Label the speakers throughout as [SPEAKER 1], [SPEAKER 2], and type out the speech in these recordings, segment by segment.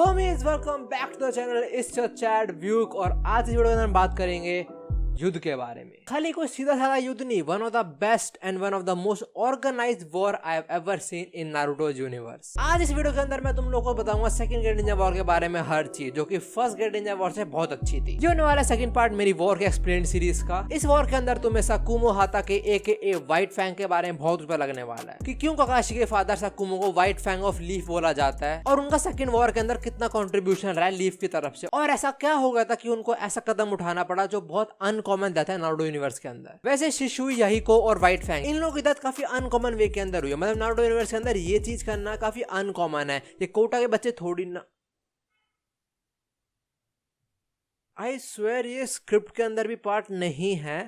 [SPEAKER 1] Homies welcome back to the channel it's your chat व्यूक। और आज इस वीडियो में हम बात करेंगे युद्ध के बारे में। खाली कोई सीधा साधा युद्ध नहीं, one of the best and one of the most organised war I have ever seen in Naruto universe. आज इस वीडियो के अंदर मैं तुम लोगों को बताऊंगा सेकंड ग्रेट निंजा वॉर के बारे में हर चीज, जो कि फर्स्ट ग्रेट निंजा वॉर से बहुत अच्छी थी। ये होने वाला सेकंड पार्ट मेरी वॉर के एक्सप्लेन सीरीज का। इस वॉर के अंदर तुम्हें साकुमो हाता के AKA व्हाइट फैंग के बारे में बहुत रुपया लगने वाला है कि क्यों काकाशी के फादर साकुमो को व्हाइट फैंग ऑफ लीफ बोला जाता है और उनका सेकंड वॉर के अंदर कितना कंट्रीब्यूशन रहा है लीफ की तरफ से, और ऐसा क्या हो गया था कि उनको ऐसा कदम उठाना पड़ा जो बहुत अनकॉमन डेथ है नारुतो यूनिवर्स के अंदर। वैसे शिशुई याहिको और व्हाइट फैंग इन लोगों की डेथ काफी अनकॉमन वे के अंदर हुई है। मतलब नारुतो यूनिवर्स के अंदर ये चीज करना काफी अनकॉमन है। ये कोटा के बच्चे थोड़ी ना, आई स्वेयर ये स्क्रिप्ट के अंदर भी पार्ट नहीं है।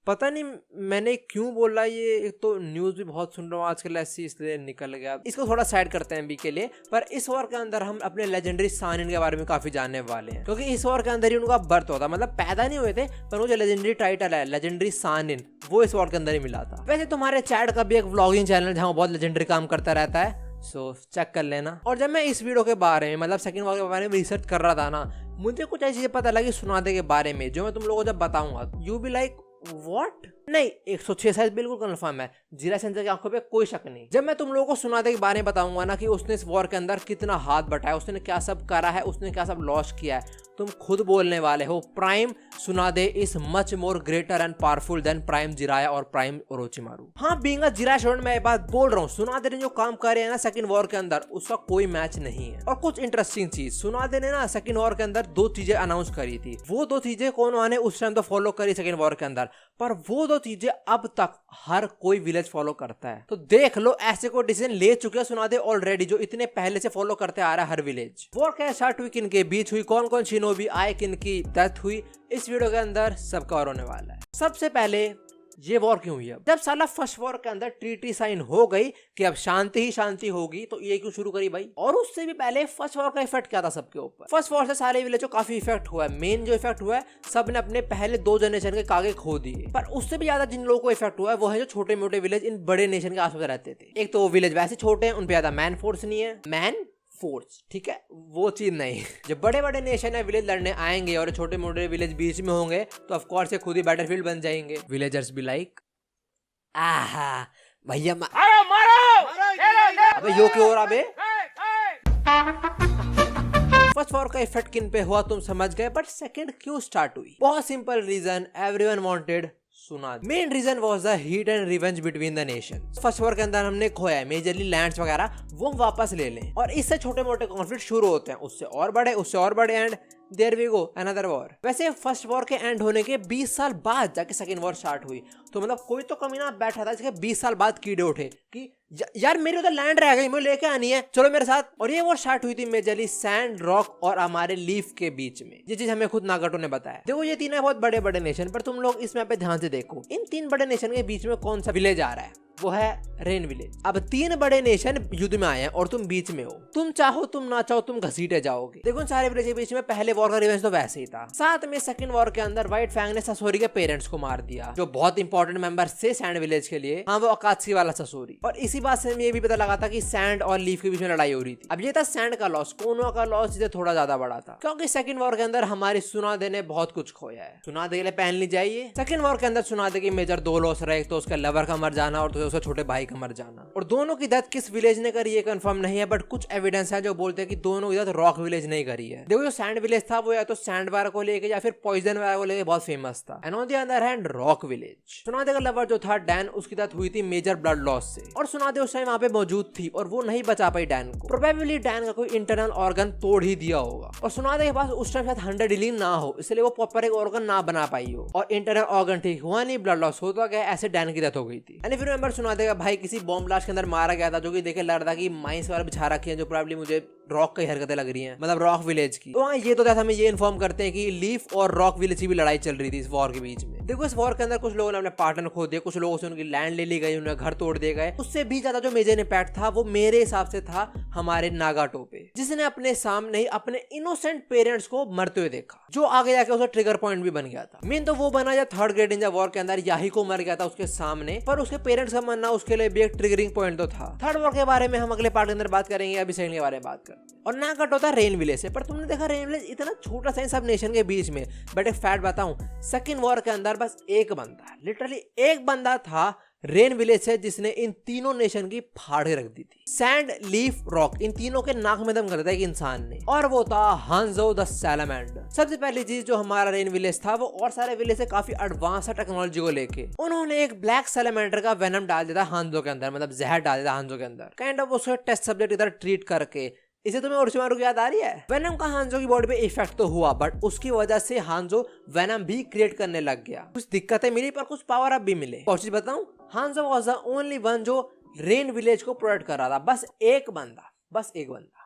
[SPEAKER 1] पता नहीं मैंने क्यों बोला ये। एक तो न्यूज भी बहुत सुन रहा हूँ आजकल ऐसी, इसलिए निकल गया। इसको थोड़ा साइड करते हैं अभी के लिए। पर इस वॉर के अंदर हम अपने लेजेंडरी सानिन के बारे में काफी जानने वाले हैं, क्योंकि इस वॉर के अंदर ही उनका बर्थ होता, मतलब पैदा नहीं हुए थे, पर वो जो लेजेंडरी टाइटल है लेजेंडरी सानिन वो इस वॉर के अंदर ही मिला था। वैसे तुम्हारे चैट का भी एक व्लॉगिंग चैनल जहाँ बहुत लेजेंडरी काम करता रहता है, सो चेक कर लेना। और जब मैं इस वीडियो के बारे में मतलब सेकंड वॉर के बारे में रिसर्च कर रहा था ना, मुझे कुछ ऐसी चीजें पता लगी सुनादे के बारे में जो मैं तुम लोगों को जब बताऊंगा यू बी लाइक व्हाट। नहीं 106 साइज बिल्कुल कंफर्म है, जीरा सेंसर की आंखों पे कोई शक नहीं। जब मैं तुम लोगों को सुनादे के बारे में बताऊंगा ना कि उसने इस वॉर के अंदर कितना हाथ बटाया, उसने क्या सब करा है, उसने क्या सब लॉस किया है, तुम खुद बोलने वाले हो prime Tsunade is much more greater and powerful than prime Jiraiya और प्राइम ओरोचिमारू। हाँ बीइंग अ जिराया स्टूडेंट मैं ये बात बोल रहा हूँ, सुनादे ने जो काम करे हैं ना सेकंड वॉर के अंदर उसका कोई मैच नहीं है। और कुछ इंटरेस्टिंग चीज, सुनादे ने ना सेकंड वॉर के अंदर दो चीजें अनाउंस करी थी। वो दो चीजें कौन ने उस टाइम तो फॉलो करी सेकंड वॉर के अंदर, पर वो दो चीजें अब तक हर कोई विलेज फॉलो करता है। तो देख लो ऐसे कोई डिसीजन ले चुके हैं सुनादे ऑलरेडी जो इतने पहले से फॉलो करते आ रहा है हर विलेज। वॉर कैसे स्टार्ट हुई, किन के बीच हुई, कौन कौन शिनोबी आए, किन की डेथ हुई, इस वीडियो के अंदर सब कवर होने वाला है। सबसे पहले ये वॉर क्यों हुई? अब जब साला फर्स्ट वॉर के अंदर ट्रीटी साइन हो गई कि अब शांति ही शांति होगी, तो ये क्यों शुरू करी भाई? और उससे भी पहले फर्स्ट वॉर का इफेक्ट क्या था सबके ऊपर? फर्स्ट वॉर से सारे विलेज को काफी इफेक्ट हुआ है। मेन जो इफेक्ट हुआ है सबने अपने पहले 2 जनरेशन के कागे खो दिए, पर उससे भी ज्यादा जिन लोगों को इफेक्ट हुआ है वो है जो छोटे मोटे विलेज इन बड़े नेशन के आसपास रहते थे। एक तो वो विलेज वैसे छोटे हैं, उन पे ज्यादा मैन फोर्स नहीं है, मैन फोर्स ठीक है वो चीज नहीं। जब बड़े बड़े नेशन है विलेज लड़ने आएंगे और छोटे मोटे विलेज बीच में होंगे तो ऑफ कोर्स ये खुद ही बैटलफील्ड बन जाएंगे। विलेजर्स भी लाइक आहा भैया मारो अबे यो क्यों हो रहा बे? फर्स्ट वॉर का इफेक्ट किन पे हुआ तुम समझ गए, बट सेकंड क्यों स्टार्ट हुई? बहुत simple reason, everyone wanted Tsunade. Main reason was the heat and revenge between the nations. First war के अंदर हमने खोया है मेजरली लैंड्स वगैरह, वो हम वापस ले लें और इससे छोटे मोटे कॉन्फ्लिक्ट शुरू होते हैं, उससे और बड़े and there we go another war. वैसे फर्स्ट वॉर के एंड होने के 20 साल बाद जाके सेकंड वॉर स्टार्ट हुई, तो मतलब कोई तो कमीना बैठा था जिसके 20 साल बाद कीड़े उठे कि यार मेरी उधर लैंड रह गई, मुझे लेके आनी है, चलो मेरे साथ। और ये वॉर स्टार्ट हुई थी मेजरली सैंड, रॉक और हमारे लीफ के बीच में। ये चीज हमें खुद नागाटो ने बताया। देखो ये 3 है बहुत बड़े बड़े नेशन, पर तुम लोग इस मैप पे ध्यान से देखो, इन 3 बड़े नेशन के बीच में कौन सा विलेज आ रहा है? वो है रेन विलेज। अब 3 बड़े नेशन युद्ध में आए हैं और तुम बीच में हो, तुम चाहो तुम ना चाहो तुम घसीटे जाओगे। देखो सारे विलेज के बीच में पहले वॉर का रिवेंज तो वैसे ही था। साथ में सेकंड वॉर के अंदर व्हाइट फैंग ने ससोरी के पेरेंट्स को मार दिया, जो बहुत इंपॉर्टेंट मेंबर से सैंड विलेज के लिए। हाँ वो अकात्सुकी वाला ससोरी। और इसी बात से ये भी पता लगा था कि सैंड और लीफ के बीच में लड़ाई हो रही थी। अब ये था सैंड का लॉस, कोनोहा का लॉस जिसे थोड़ा ज्यादा बड़ा था, क्योंकि सेकंड वॉर के अंदर हमारी सुनादे ने बहुत कुछ खोया है। सुनादे के लिए पहन ली जाइए। सेकंड वॉर के अंदर सुनादे की मेजर 2 लॉस रहे, एक तो उसका लवर का मर जाना और उसका छोटे भाई का मर जाना। और दोनों की डेथ किस विलेज ने करी ये कंफर्म नहीं है, बट कुछ एविडेंस है जो बोलते हैं कि दोनों की डेथ रॉक विलेज नहीं करी है। देखो जो सैंड विलेज था वो या तो सैंड वायर को लेके या फिर पॉइजन वायर को लेके बहुत फेमस था, and on the other hand rock village. Tsunade का लवर जो था डैन, उसकी डेथ हुई थी मेजर ब्लड लॉस से, और सुनादे उस टाइम वहां पे मौजूद थी और वो नहीं बचा पाई डैन को। प्रोबेबली डैन का कोई इंटरनल ऑर्गन तोड़ ही दिया होगा, और सुनादे के पास उस टाइम शायद 100 डीलिंग ना हो, इसलिए वो प्रॉपर एक ऑर्गन ना बना पाई हो, और इंटरनल ऑर्गन ठीक हुआ नहीं, ब्लड लॉस होता गया, ऐसे डैन की डेथ हो गई थी। एंड इफ यू रिमेंबर सुनादे का भाई किसी बॉम्ब ब्लास्ट के अंदर मारा गया था, जो कि देखे लड़ रहा कि माइंस वाला बिछा रखी है, जो प्रॉब्लम मुझे रॉक की हरकतें लग रही हैं, मतलब रॉक विलेज की। तो हाँ ये तो हमें ये इन्फॉर्म करते हैं कि लीफ और रॉक विलेज की भी लड़ाई चल रही थी इस वॉर के बीच में। देखो इस वॉर के अंदर कुछ लोगों ने अपने पार्टनर खो दिए, कुछ लोगों से उनकी लैंड ले ली गई, उन्हें घर तोड़ दिए गए। उससे भी ज्यादा जो मेजर इम्पैक्ट था वो मेरे हिसाब से था हमारे नागाटो पे, जिसने अपने सामने ही अपने इनोसेंट पेरेंट्स को मरते हुए देखा, जो आगे जाके उसका ट्रिगर पॉइंट भी बन गया था। मेन तो वो बना जब थर्ड ग्रेट निंजा वॉर के अंदर याहिको मर गया था उसके सामने, पर उसके पेरेंट्स का मरना उसके लिए भी एक ट्रिगरिंग पॉइंट तो था। थर्ड वॉर के बारे में हम अगले पार्ट के अंदर बात करेंगे, अभी सेकंड के बारे में बात करते और ना कट होता रेन विलेज से। पर तुमने देखा रेन विलेज इतना छोटा सा सब नेशन के बीच में। बट एक फैक्ट बताऊं, सेकंड वॉर के अंदर बस एक बंदा, लिटरली एक बंदा था रेन विलेज से जिसने इन तीनों नेशन की फाड़े रख दी थी। सैंड, लीफ, रॉक, इन तीनों के नाक में दम कर दिया एक इंसान ने, और वो था हांजो द सैलामेंडर। सबसे पहली चीज जो हमारा रेन विलेज था वो और सारे विलेज से काफी एडवांस टेक्नोलॉजी को लेके उन्होंने एक ब्लैक सैलामेंडर का वेनम डाल दिया था हांजो के अंदर, मतलब जहर डाल दिया था हांजो के अंदर। काइंड ऑफ उसको टेस्ट सब्जेक्ट इधर ट्रीट करके। इसे तुम्हें ओरोचिमारू की याद आ रही है? वेनम का हांजो की बॉडी पे इफेक्ट तो हुआ, बट उसकी वजह से हांजो वेनम भी क्रिएट करने लग गया। कुछ दिक्कतें मिली पर कुछ पावर अप भी मिले। और चीज बताऊं, हांजो वाज द ओनली वन जो रेन विलेज को प्रोटेक्ट कर रहा था। बस एक बंदा।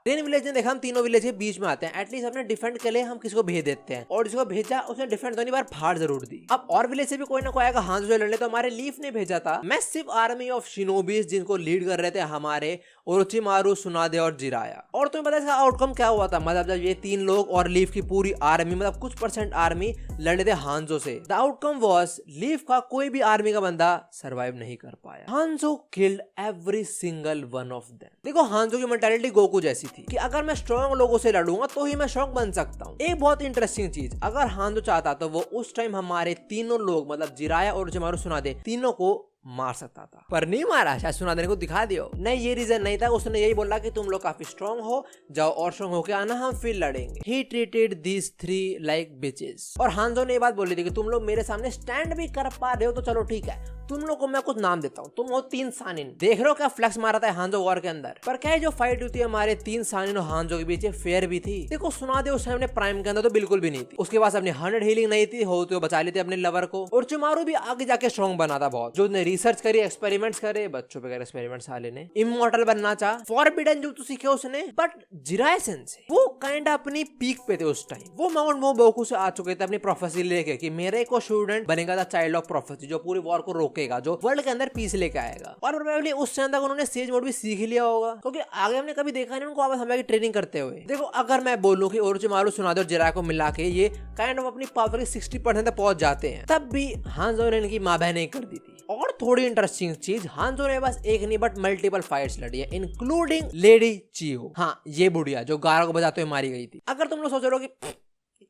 [SPEAKER 1] रेन विलेज ने देखा हम तीनों विलेज के बीच में आते हैं, एटलीस्ट अपने डिफेंड के लिए हम किसको भेज देते हैं, और जिसको भेजा उसने डिफेंड तो नहीं बार फाड़ जरूर दी। अब और विलेज से भी कोई ना कोई आएगा हांजो से लड़ने, तो हमारे लीफ ने भेजा था मैसिव आर्मी ऑफ शिनोबीज जिनको लीड कर रहे थे हमारे ओरोचिमारू, सुनादे और जिराया। और तुम्हें पता है इसका आउटकम क्या हुआ था? मतलब जब ये तीन लोग और लीफ की पूरी आर्मी, मतलब कुछ % आर्मी लड़े थे हांजो से, द आउटकम वाज लीफ का कोई भी आर्मी का बंदा सरवाइव नहीं कर पाया। Hanzo killed every single one of them. देखो हांजो की मेंटालिटी गोकू जैसी थी कि अगर मैं स्ट्रॉन्ग लोगों से लड़ूंगा तो ही मैं स्ट्रॉन्ग बन सकता हूँ। एक बहुत इंटरेस्टिंग चीज, अगर हांजो चाहता तो वो उस टाइम हमारे तीनों लोग, मतलब जिराया, ओरोचिमारू, सुनादे, तीनों को मार सकता था, पर नहीं मारा। शायद सुनादे को दिखा दियो। नहीं, ये रीजन नहीं था। उसने यही बोला कि तुम लोग काफी स्ट्रॉन्ग हो, जाओ और स्ट्रॉन्ग होके आना, हम फिर लड़ेंगे। He treated these 3 like bitches. और हांजो ने ये बात बोली थी कि तुम लोग मेरे सामने स्टैंड भी कर पा रहे हो तो चलो ठीक है, तुम लोग को मैं कुछ नाम देता हूँ, तुम हो 3 सानिन। देख रहे हो क्या फ्लेक्स मारा था हांजो वॉर के अंदर। पर क्या जो फाइट हुई थी हमारे 3 सानिन और हांजो के बीच फेयर भी थी? देखो सुनादे उस टाइम प्राइम के अंदर तो बिल्कुल भी नहीं थी। उसके पास अपनी 100 हीलिंग नहीं थी, हो तो बचा लेते अपने लवर को। ओरोचिमारू भी आगे जाके स्ट्रॉन्ग बना था बहुत, जो रिसर्च करी, एक्सपेरिमेंट्स करे, बच्चों पे एक्सपेरिमेंट्स साले ने, इमॉर्टल बनना चाहा, फॉरबिडन जो सीखे उसने। बट जिराया सेंसे वो काइंड अपनी पीक पे थे उस टाइम। वो माउंट मोबोकू से आ चुके थे अपनी प्रोफेसी लेके कि मेरे को स्टूडेंट बनेगा द चाइल्ड ऑफ प्रोफेसी, जो पूरी वॉर को रोकेगा, जो वर्ल्ड के अंदर पीस लेके आएगा। और प्रोबेबली उस टाइम तक उन्होंने सेज मोड भी सीख लिया होगा, क्योंकि आगे हमने कभी देखा नहीं उनको वापस हमें ट्रेनिंग करते हुए। देखो अगर मैं बोलूं कि ओरोचिमारू, सुनादे और जिराया को मिला के ये काइंड ऑफ अपनी पावर की 60% तक पहुंच जाते हैं, तब भी हांजो ने इनकी मां बहन नहीं कर दी थी। और थोड़ी इंटरेस्टिंग चीज, हांजो ने बस एक नहीं बट मल्टीपल फाइट्स लड़ी है, इंक्लूडिंग लेडी चियो। हाँ, ये बुढ़िया जो गारा को बजाते हुए मारी गई थी। अगर तुम लोग सोच रहे हो कि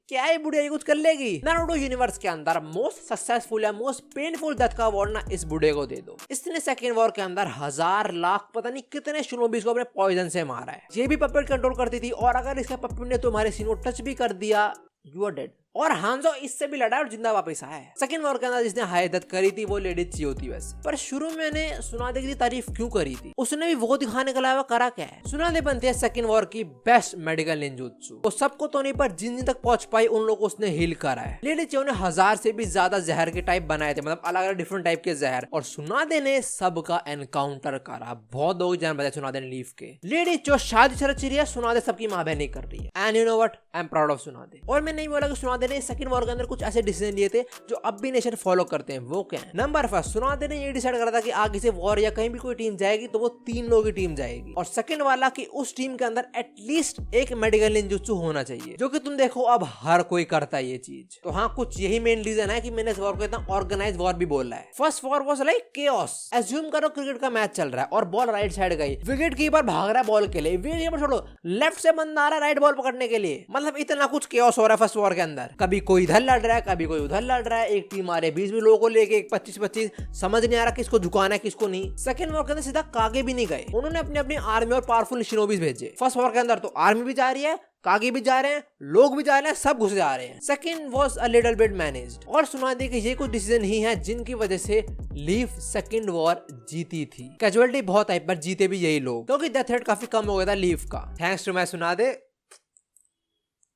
[SPEAKER 1] क्या है बुढ़िया ये कुछ कर लेगी, नारुतो यूनिवर्स के अंदर मोस्ट सक्सेसफुल या मोस्ट पेनफुल डेथ का अवार्ड ना इस बुढ़े को दे दो। इसने सेकंड वॉर के अंदर 1000 लाख पता नहीं कितने शिनोबीज को अपने पॉइजन से मारा है। ये भी पपेट कंट्रोल करती थी, और अगर इसका पपेट ने तुम्हारे सीन को टच भी कर दिया, यू आर डेड। और हांजो इससे भी लड़ा और जिंदा वापस आया है। सेकंड वॉर के अंदर जिसने हाई डेथ करी थी वो लेडी चियो थी वैसे। पर शुरू में मैंने सुनादे की तारीफ क्यों करी थी? उसने भी वो दिखाने के अलावा करा क्या है? सुनादे बनती है सेकंड वॉर की बेस्ट मेडिकल निंजुत्सु। वो सबको तो नहीं पर जिन तक पहुंच पाई उन लोगों को उसने हील करा है। लेडी चियो ने 1000 से भी ज्यादा जहर के टाइप बनाए थे, मतलब अलग अलग डिफरेंट टाइप के जहर, और सुनादे ने सबका एनकाउंटर करा। बहुत लोग जान बचा सुनादे ने लीफ के। लेडी चियो शादी शरत चिरी है, सुनादे सबकी मां बहन नहीं कर रही है। And you know what, I am proud of सुनादे। और मैं नहीं बोला कि सुनादे ने सेकंड वॉर के अंदर कुछ ऐसे डिसीजन लिए थे जो अब भी नेशन फॉलो करते हैं। वो क्या है? नंबर 1, सुनादे ने ये डिसाइड करा था कि आगे से वॉर या कहीं भी कोई टीम जाएगी तो वो 3 लोगों की टीम जाएगी, और सेकंड वाला कि उस टीम के अंदर एटलीस्ट एक मेडिकल निंजुत्सु होना चाहिए, जो कि तुम देखो अब हर कोई करता है ये चीज। तो हाँ, कुछ यही मेन रीजन है कि मैंने इस वॉर को इतना ऑर्गेनाइज वॉर भी बोला है। First war was like chaos. Assume करो क्रिकेट का मैच चल रहा है और बॉल राइट साइड गई, विकेट कीपर भाग रहा है बॉल के लिए, विकेट कीपर छोड़ो लेफ्ट से बंदा आ रहा है राइट बॉल पकड़ने के लिए। मतलब इतना कुछ केओस हो रहा है फर्स्ट वॉर के अंदर। कभी कोई इधर लड़ रहा है, कभी कोई उधर लड़ रहा है, एक टीम आ रही है 20 लोगों को लेके, 25-25, समझ नहीं आ रहा किसको झुकाना है किसको नहीं। सेकंड वॉर के अंदर सीधा कागे भी नहीं गए, उन्होंने अपनी अपनी आर्मी और पावरफुल शिनोबीज भेजे। फर्स्ट वॉर के अंदर तो आर्मी भी जा रही है, कागे भी जा रहे हैं, लोग भी जा रहे हैं, सब घुस जा रहे हैं। Second was a little bit managed. और सुनादे कि ये कुछ डिसीजन ही है जिनकी वजह से लीफ सेकंड वॉर जीती थी। कैजुअलिटी बहुत आई पर जीते भी यही लोग, क्योंकि डेथ रेट काफी कम हो गया था लीफ का, थैंक्स टू मैं सुनादे।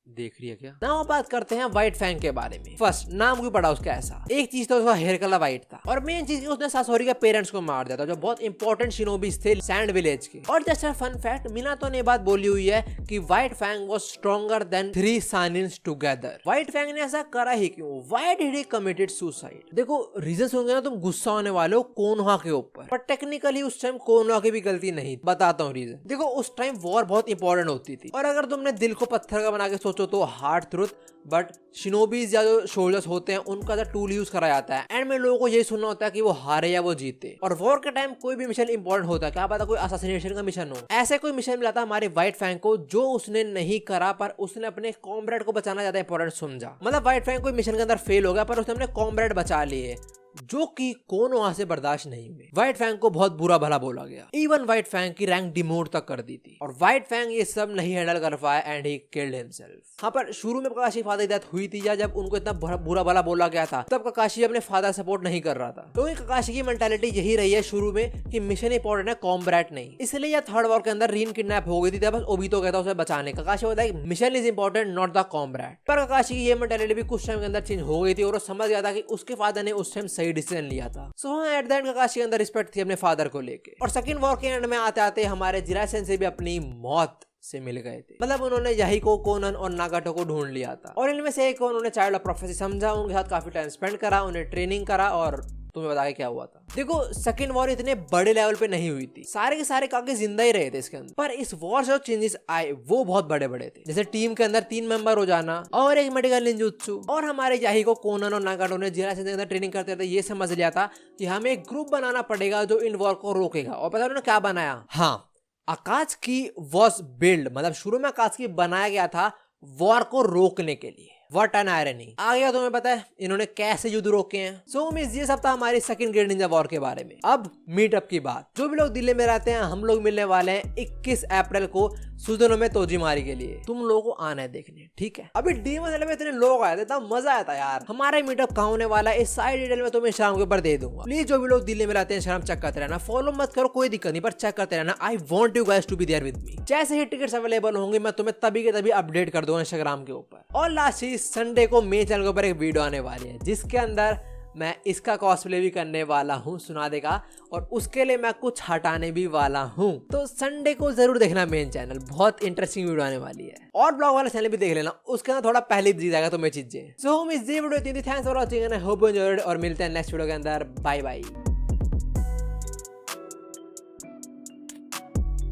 [SPEAKER 1] देख रही है क्या? नाउ बात करते हैं व्हाइट फैंग के बारे में। फर्स्ट, नाम क्यों पड़ा उसका ऐसा? एक चीज तो उसका हेयर कलर व्हाइट था, और मेन चीज उसने सासोरी के पेरेंट्स को मार दिया था, जो बहुत इंपॉर्टेंट शिनोबीज थे सैंड विलेज के। और just a fun fact, Minato ने बात बोली हुई है कि White Fang was stronger than 3 Sannins together. White Fang ने ऐसा करा ही क्यों? Why did he committed suicide? देखो रीजन सुनोगे ना तुम गुस्सा होने वाले हो कोनोहा के ऊपर, पर टेक्निकली उस टाइम कोनोहा की भी गलती नहीं। बताता हूँ रीजन। देखो उस टाइम वॉर बहुत इंपॉर्टेंट होती थी, और अगर तुमने दिल को पत्थर का बना के सोचो सोचो तो हार्ड ट्रुथ, बट शिनोबीज या जो सोल्जर्स होते हैं उनका जो टूल यूज करा जाता है, एंड में लोगों को ये सुनना होता है कि वो हारे या वो जीते। और वॉर के टाइम कोई भी मिशन इंपॉर्टेंट होता है, क्या पता कोई असैसिनेशन का मिशन हो, ऐसे कोई मिशन मिला था हमारे व्हाइट फैंग को जो उसने नहीं करा, पर उसने अपने कॉमरेड को बचाना ज्यादा इंपॉर्टेंट समझा। मतलब व्हाइट फैंग कोई मिशन के अंदर फेल हो गया पर उसने अपने कॉमरेड बचा लिए, जो कि कौन वहां से बर्दाश्त नहीं हुए। व्हाइट फैंग को बहुत बुरा भला बोला गया, इवन व्हाइट फैंग की रैंक डिमोट तक कर दी थी, और व्हाइट फैंग ये सब नहीं हैंडल कर पाया एंड ही किल्ड हिमसेल्फ। हाँ, पर शुरू में ककाशी फादर की डेथ हुई थी या जब उनको इतना बुरा भला बोला गया था, तब ककाशी अपने फादर सपोर्ट नहीं कर रहा था। तो ककाशी की मेंटालिटी यही रही है शुरू में कि मिशन इंपॉर्टेंट है, कॉम्बैट नहीं। इसलिए यह थर्ड वॉर के अंदर रीन किडनैप हो गई थी, बस ओबितो कहता उसे बचाने। ककाशी बोलता है mission is important not the combat. पर ककाशी की ये मेंटालिटी भी कुछ टाइम के अंदर चेंज हो गई थी और वो समझ गया था कि उसके फादर ने उस टाइम सही डिसीजन लिया था। सो एट द एंड ककाशी के अंदर रिस्पेक्ट थी अपने फादर को लेके। और सेकंड वॉर के एंड में आते आते हमारे जिराई सेंसेई भी अपनी मौत से मिल गए थे। मतलब उन्होंने याहिको, कोनन और नागाटो को ढूंढ लिया था, और इनमें से एक को उन्होंने चाइल्ड ऑफ प्रोफेसी समझा, उनके साथ काफी टाइम स्पेंड करा, उन्हें ट्रेनिंग करा। और तुम्हें बताया क्या हुआ था। देखो, सेकंड वॉर इतने बड़े लेवल पे नहीं हुई थी, सारे के सारे काके जिंदा ही रहे थे इसके अंदर, पर इस वॉर से जो चेंजेस आए वो बहुत बड़े बड़े थे। जैसे टीम के अंदर 3 मेंबर हो जाना और एक मेडिकल निंजुत्सु, और हमारे याहिको, कोनन और नागाटो ने जिराई सेंसेई के अंदर ट्रेनिंग करते थे ये समझ लिया था कि हमें एक ग्रुप बनाना पड़ेगा जो इन वॉर को रोकेगा। और पता उन्होंने क्या बनाया? हाँ, अकात्सुकी वॉज बिल्ड, मतलब शुरू में अकात्सुकी बनाया गया था वॉर को रोकने के लिए। What an irony. आ गया तुम्हें पता है इन्होंने कैसे युद्ध रोके हैं। सो मिस ये सब था हमारी सेकंड ग्रेट निंजा वॉर के बारे में। अब मीटअप की बात। जो भी लोग दिल्ली में रहते हैं, हम लोग मिलने वाले हैं 21 अप्रैल को सुजोनो में तोजीमारी के लिए। तुम लोगों को आना है देखने, ठीक है? अभी डीमन में इतने लोग आए थे, इतना मजा आया था यार। हमारा मीटअप कहाँ होने वाला है इस सारी डिटेल में तुम्हें शाम के ऊपर दे दूंगा। प्लीज जो भी लोग दिल्ली में रहते हैं शाम चेक करते रहना, फॉलो मत करो कोई दिक्कत नहीं, पर चेक करते रहना। I want you guys to be there with me. जैसे ही टिकट्स अवेलेबल होंगे मैं तुम्हें तभी के तभी अपडेट कर दूंगा इंस्टाग्राम के ऊपर। और लास्ट चीज, संडे को मेरे चैनल के ऊपर एक वीडियो आने वाली है जिसके अंदर मैं इसका कॉस्प्ले भी करने वाला हूँ सुनादे का, और उसके लिए मैं कुछ हटाने भी वाला हूँ। तो संडे को जरूर देखना मेन चैनल, बहुत इंटरेस्टिंग वीडियो आने वाली है। और ब्लॉग वाला चैनल भी देख लेना, उसके अंदर थोड़ा पहले दी जाएगा तुम्हें चीजें। सो मिस ये video thanks for watching and I hope you enjoyed, और मिलते हैं नेक्स्ट वीडियो के अंदर। Bye bye.